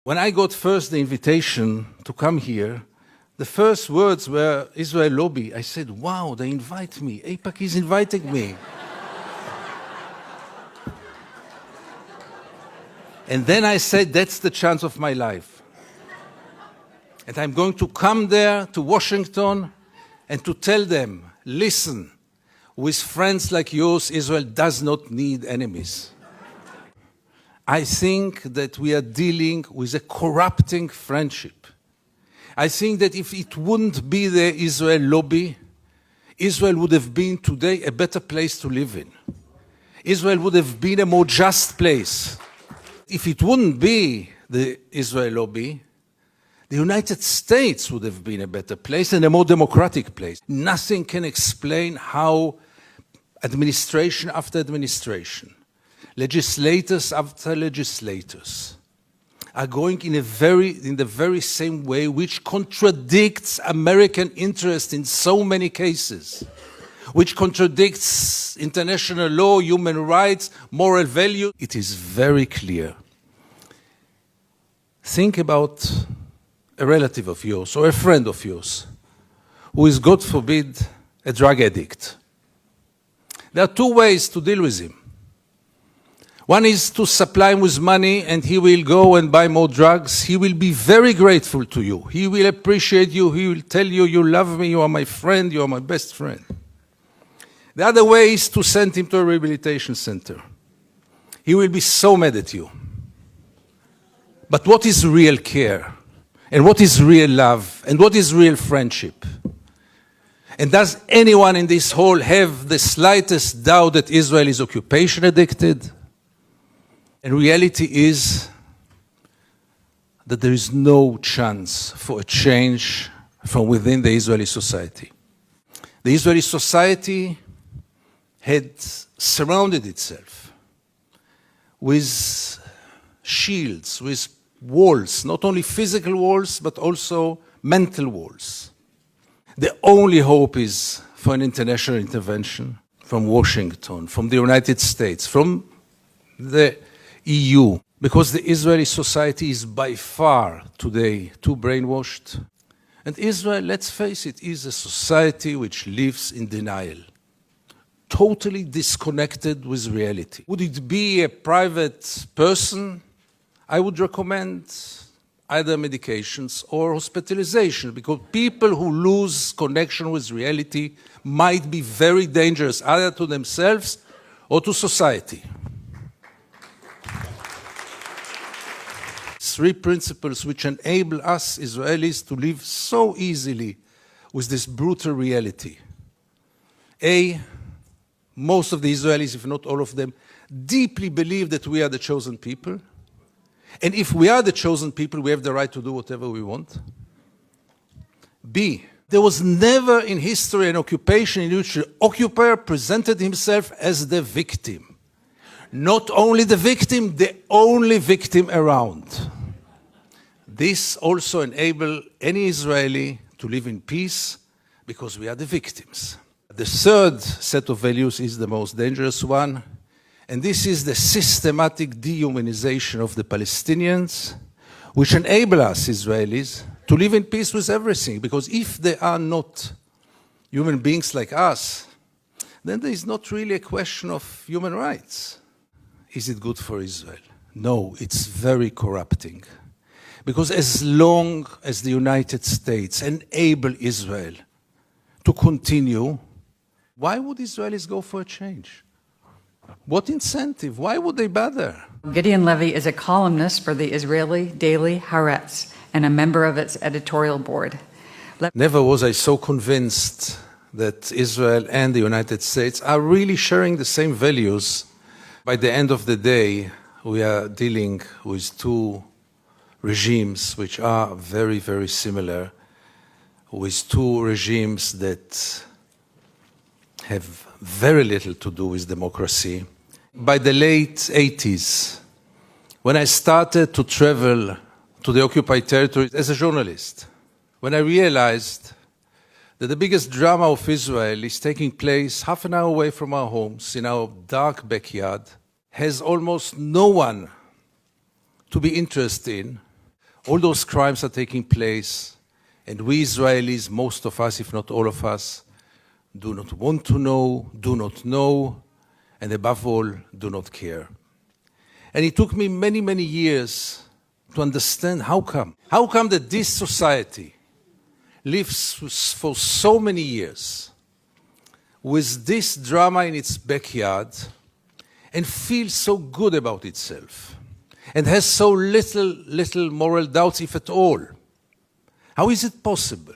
When I got first the invitation to come here, the first words were Israel lobby. I said, wow, they invite me. AIPAC is inviting me. And then I said, that's the chance of my life. And I'm going to come there to Washington and to tell them, listen, with friends like yours, Israel does not need enemies. I think that we are dealing with a corrupting friendship. I think that if it wouldn't be the Israel lobby, Israel would have been today a better place to live in. Israel would have been a more just place. If it wouldn't be the Israel lobby, the United States would have been a better place and a more democratic place. Nothing can explain how administration after administration, legislators after legislators, are going in the very same way, which contradicts American interest in so many cases, which contradicts international law, human rights, moral value. It is very clear. Think about a relative of yours or a friend of yours who is, God forbid, a drug addict. There are two ways to deal with him. One is to supply him with money and he will go and buy more drugs. He will be very grateful to you. He will appreciate you. He will tell you, you love me, you are my friend, you are my best friend. The other way is to send him to a rehabilitation center. He will be so mad at you. But what is real care? And what is real love? And what is real friendship? And does anyone in this hall have the slightest doubt that Israel is occupation addicted? And reality is that there is no chance for a change from within the Israeli society. The Israeli society had surrounded itself with shields, with walls, not only physical walls, but also mental walls. The only hope is for an international intervention from Washington, from the United States, from the EU, because the Israeli society is by far today too brainwashed. And Israel, let's face it, is a society which lives in denial, totally disconnected with reality. Would it be a private person? I would recommend either medications or hospitalization, because people who lose connection with reality might be very dangerous, either to themselves or to society. Three principles which enable us Israelis to live so easily with this brutal reality. A, most of the Israelis, if not all of them, deeply believe that we are the chosen people. And if we are the chosen people, we have the right to do whatever we want. B, there was never in history an occupation in which the occupier presented himself as the victim. Not only the victim, the only victim around. This also enables any Israeli to live in peace because we are the victims. The third set of values is the most dangerous one, and this is the systematic dehumanization of the Palestinians, which enable us Israelis to live in peace with everything, because if they are not human beings like us, then there is not really a question of human rights. Is it good for Israel? No, it's very corrupting. Because as long as the United States enable Israel to continue, why would Israelis go for a change? What incentive? Why would they bother? Gideon Levy is a columnist for the Israeli daily Haaretz and a member of its editorial board. Never was I so convinced that Israel and the United States are really sharing the same values. By the end of the day, we are dealing with two regimes which are very, very similar, with two regimes that have very little to do with democracy. By the late 80s, when I started to travel to the occupied territories as a journalist, when I realized that the biggest drama of Israel is taking place half an hour away from our homes, in our dark backyard, has almost no one to be interested in, all those crimes are taking place, and we Israelis, most of us, if not all of us, do not want to know, do not know, and above all, do not care. And it took me many, many years to understand how come. How come that this society lives for so many years with this drama in its backyard and feels so good about itself and has so little moral doubts, if at all? How is it possible?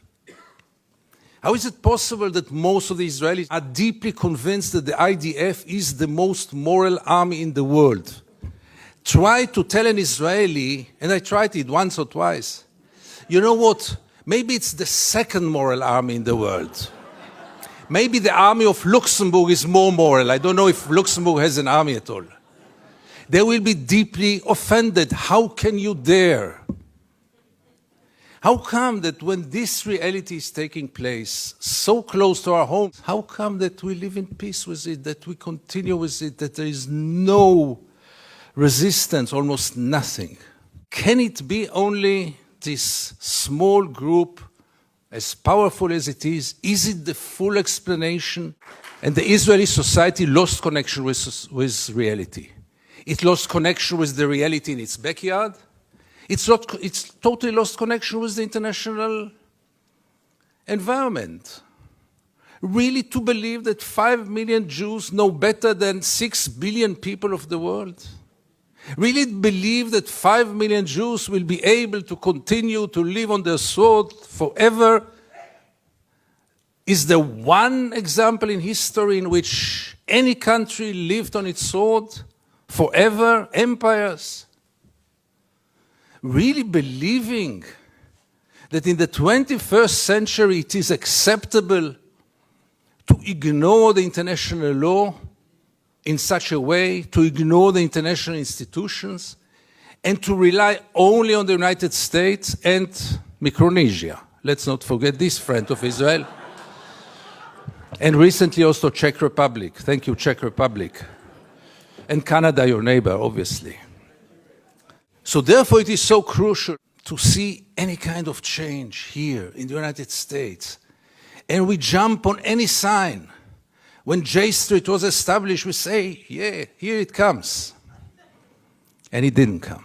How is it possible that most of the Israelis are deeply convinced that the IDF is the most moral army in the world? Try to tell an Israeli, and I tried it once or twice, you know what, maybe it's the second moral army in the world. Maybe the army of Luxembourg is more moral. I don't know if Luxembourg has an army at all. They will be deeply offended. How can you dare? How come that when this reality is taking place so close to our homes, how come that we live in peace with it, that we continue with it, that there is no resistance, almost nothing? Can it be only this small group, as powerful as it is? Is it the full explanation? And the Israeli society lost connection with reality. It lost connection with the reality in its backyard. It's totally lost connection with the international environment. Really to believe that 5 million Jews know better than 6 billion people of the world? Really believe that 5 million Jews will be able to continue to live on their sword forever? Is there one example in history in which any country lived on its sword forever? Empires? Really believing that in the 21st century it is acceptable to ignore the international law in such a way, to ignore the international institutions, and to rely only on the United States and Micronesia. Let's not forget this friend of Israel. And recently also Czech Republic. Thank you, Czech Republic. And Canada, your neighbor, obviously. So therefore it is so crucial to see any kind of change here in the United States. And we jump on any sign. When J Street was established, we say, yeah, here it comes. And it didn't come.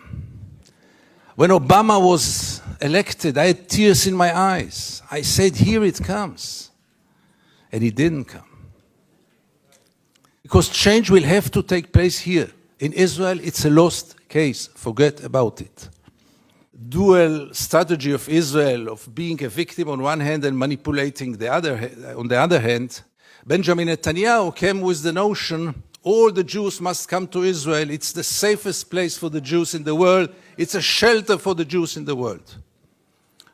When Obama was elected, I had tears in my eyes. I said, here it comes. And it didn't come. Because change will have to take place here. In Israel, it's a lost case. Forget about it. Dual strategy of Israel of being a victim on one hand and manipulating on the other hand. Benjamin Netanyahu came with the notion, all the Jews must come to Israel. It's the safest place for the Jews in the world. It's a shelter for the Jews in the world.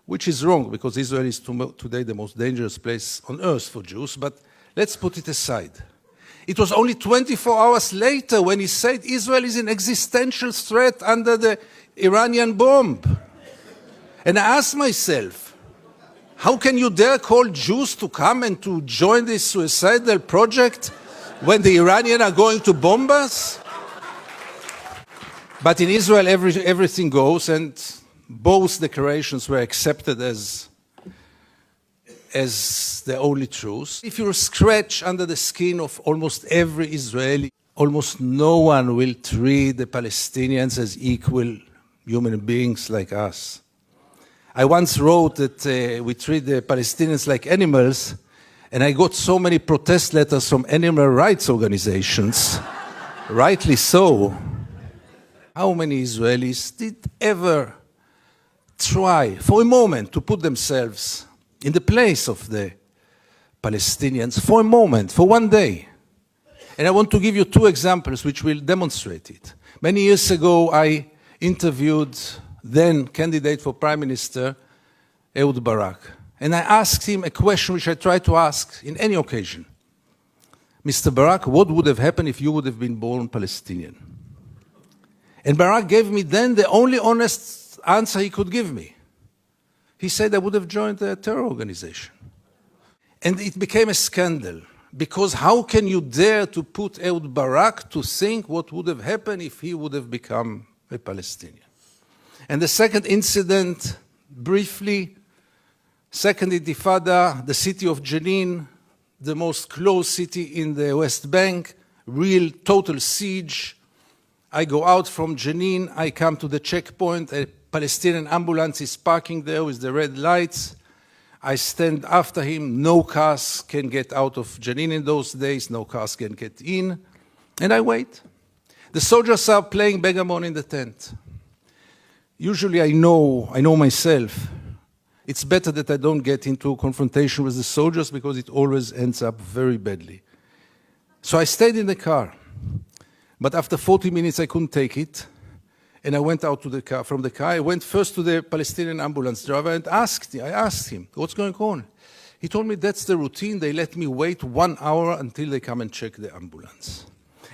Which is wrong, because Israel is today the most dangerous place on earth for Jews. But let's put it aside. It was only 24 hours later when he said Israel is an existential threat under the Iranian bomb. And I asked myself, how can you dare call Jews to come and to join this suicidal project when the Iranians are going to bomb us? But in Israel, everything goes, and both declarations were accepted as the only truth. If you scratch under the skin of almost every Israeli, almost no one will treat the Palestinians as equal human beings like us. I once wrote that we treat the Palestinians like animals, and I got so many protest letters from animal rights organizations, rightly so. How many Israelis did ever try for a moment to put themselves in the place of the Palestinians for a moment, for one day? And I want to give you two examples which will demonstrate it. Many years ago, I interviewed then candidate for Prime Minister, Ehud Barak. And I asked him a question which I try to ask in any occasion. Mr. Barak, what would have happened if you would have been born Palestinian? And Barak gave me then the only honest answer he could give me. He said I would have joined a terror organization. And it became a scandal, because how can you dare to put Ehud Barak to think what would have happened if he would have become a Palestinian? And the second incident, briefly, Second Intifada, the city of Jenin, the most closed city in the West Bank, real total siege. I go out from Jenin, I come to the checkpoint, a Palestinian ambulance is parking there with the red lights. I stand after him, no cars can get out of Jenin in those days, no cars can get in, and I wait. The soldiers are playing Begamon in the tent. Usually I know myself, it's better that I don't get into a confrontation with the soldiers because it always ends up very badly. So I stayed in the car, but after 40 minutes I couldn't take it, and I went out to the car. From the car, I went first to the Palestinian ambulance driver and I asked him, what's going on? He told me that's the routine, they let me wait 1 hour until they come and check the ambulance.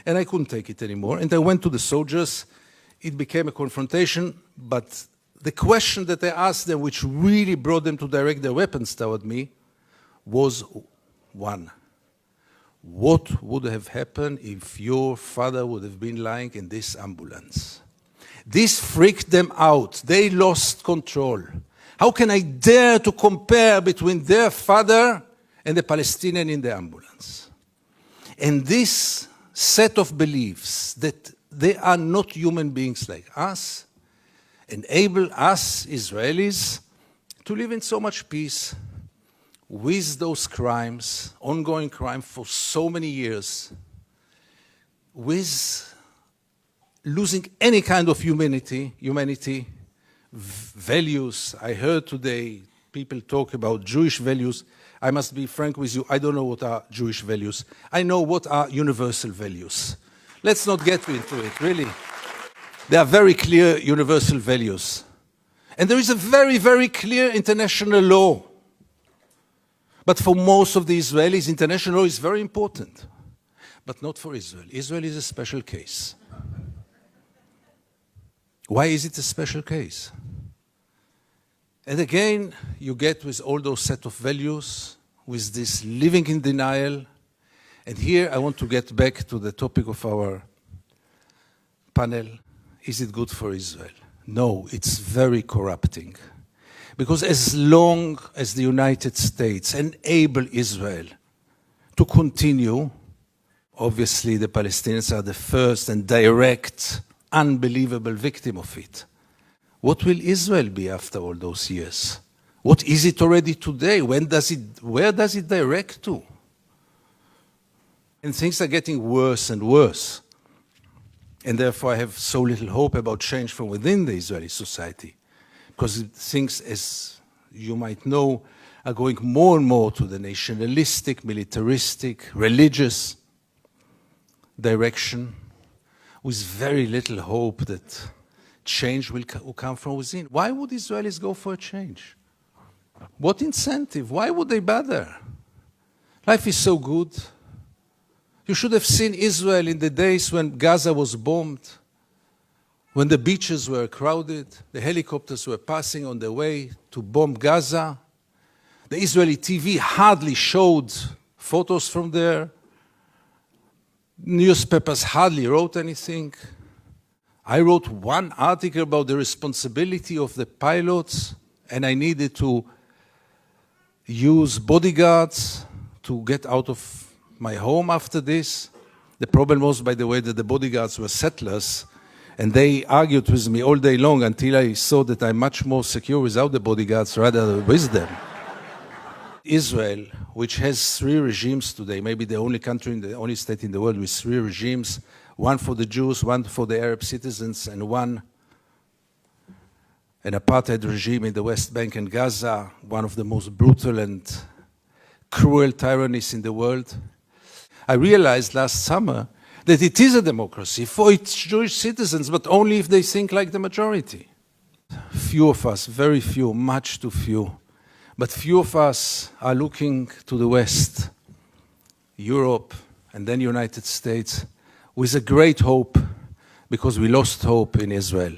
And I couldn't take it anymore, and I went to the soldiers. It became a confrontation, but the question that I asked them, which really brought them to direct their weapons toward me, was one. What would have happened if your father would have been lying in this ambulance? This freaked them out. They lost control. How can I dare to compare between their father and the Palestinian in the ambulance? And this set of beliefs that they are not human beings like us enable us Israelis to live in so much peace with those crimes, ongoing crime for so many years, with losing any kind of humanity, values. I heard today people talk about Jewish values. I must be frank with you, I don't know what are Jewish values. I know what are universal values. Let's not get into it, really. There are very clear universal values. And there is a very, very clear international law. But for most of the Israelis, international law is very important. But not for Israel. Israel is a special case. Why is it a special case? And again, you get with all those set of values, with this living in denial. And here I want to get back to the topic of our panel. Is it good for Israel? No, it's very corrupting. Because as long as the United States enable Israel to continue, obviously the Palestinians are the first and direct, unbelievable victim of it. What will Israel be after all those years? What is it already today? Where does it direct to? And things are getting worse and worse. And therefore I have so little hope about change from within the Israeli society. Because things, as you might know, are going more and more to the nationalistic, militaristic, religious direction, with very little hope that change will come from within. Why would Israelis go for a change? What incentive? Why would they bother? Life is so good. You should have seen Israel in the days when Gaza was bombed, when the beaches were crowded, the helicopters were passing on their way to bomb Gaza. The Israeli TV hardly showed photos from there. Newspapers hardly wrote anything. I wrote one article about the responsibility of the pilots, and I needed to use bodyguards to get out of my home after this. The problem was, by the way, that the bodyguards were settlers, and they argued with me all day long until I saw that I'm much more secure without the bodyguards rather than with them. Israel, which has 3 regimes today, maybe the only country, the only state in the world with 3 regimes, one for the Jews, one for the Arab citizens, and one an apartheid regime in the West Bank and Gaza, one of the most brutal and cruel tyrannies in the world. I realized last summer that it is a democracy for its Jewish citizens, but only if they think like the majority. Few of us, very few, much too few, but few of us are looking to the West, Europe, and then United States, with a great hope, because we lost hope in Israel.